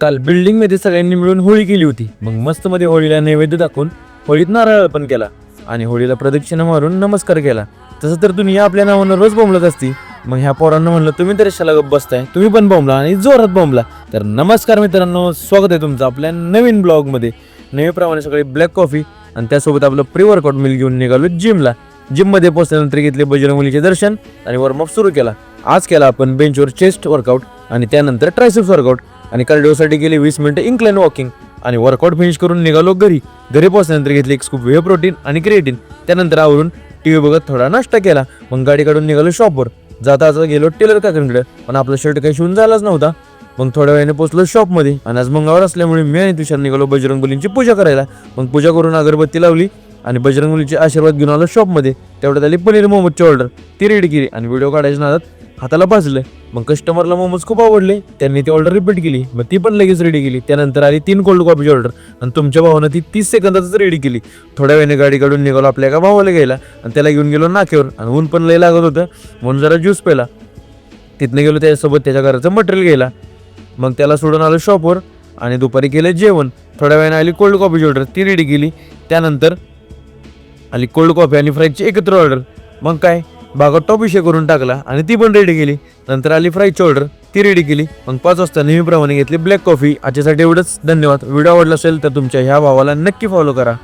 काल बिल्डिंगमध्ये सगळ्यांनी मिळून होळी केली होती. मग मस्त मध्ये होळीला नैवेद्य दाखवून होळीत नारळ पण केला आणि होळीला प्रदक्षिणा मारून नमस्कार केला. तसं तर दुनिया आपल्या नावानं रोज बोंबलत असती. मग ह्या पोरांना म्हणलं तुम्ही तर कशाला गप्प बसताय, तुम्ही पण बोंबला आणि जोरात बोंबला. तर नमस्कार मित्रांनो, स्वागत आहे तुमचं आपल्या नवीन ब्लॉगमध्ये. नेहमीप्रमाणे सकाळी ब्लॅक कॉफी आणि त्यासोबत आपलं प्री वर्कआउट मिल घेऊन निघालो जिमला. जिममध्ये पोहोचल्यानंतर घेतले बजरंगबलीचे दर्शन आणि वॉर्मअप सुरू केला. आज केला आपण बेंचवर चेस्ट वर्कआउट आणि त्यानंतर ट्रायसेप्स वर्कआउट आणि कार्डिओसाठी गेले 20 मिनिटं इन्क्लाइन वॉकिंग आणि वर्कआउट फिनिश करून निघालो घरी. घरी पोहोचल्यानंतर घेतली एक स्कूप व्हे प्रोटीन आणि क्रिएटिन. त्यानंतर आवरून टीव्ही बघत थोडा नाश्ता केला. मग गाडी काढून निघालो शॉपवर. जाता गेलो टेलर काकांकडे, पण आपला शर्ट काही शिवून झालाच नव्हता. मग थोड्या वेळाने पोहोचलो शॉपमध्ये आणि आज मंगळवार असल्यामुळे मी आणि तुषार निघालो बजरंगबलींची पूजा करायला. मग पूजा करून अगरबत्ती लावली आणि बजरंगबलीचे आशीर्वाद घेऊन आलो शॉपमध्ये. तेवढ्यात आली पनीर मोमोजची ऑर्डर. ती रेडी केली आणि व्हिडिओ काढायच्या नादात हाताला भाजलं. मग कस्टमरला मोमोज खूप आवडले, त्यांनी ती ऑर्डर रिपीट केली. मग ती पण लगेच रेडी केली. त्यानंतर आली 3 कोल्ड कॉफीची ऑर्डर आणि तुमच्या भावानं ती 30 सेकंदातच रेडी केली. थोड्या वेळाने गाडी काढून निघालो आपल्या एका भावाला घ्यायला आणि त्याला घेऊन गेलो नाक्यावर. आणि ऊन पण लय लागत होतं म्हणून जरा ज्यूस प्याला. तिथनं गेलो त्याच्यासोबत त्याच्या घराचं मटेरियल घ्यायला. मग त्याला सोडून आलो शॉपवर आणि दुपारी केलं जेवण. थोड्या वेळाने आली कोल्ड कॉफीची ऑर्डर, ती रेडी केली. त्यानंतर आली कोल्ड कॉफी आणि फ्राईजची एकत्र ऑर्डर. मग काय बागात टॉप विषय करून टाकला आणि ती पण रेडी केली. नंतर आली फ्राईजची ऑर्डर, ती रेडी केली. मग 5 वाजता नेहमीप्रमाणे घेतली ब्लॅक कॉफी. आजच्यासाठी एवढंच. धन्यवाद. व्हिडिओ आवडला असेल तर तुमच्या ह्या भावाला नक्की फॉलो करा.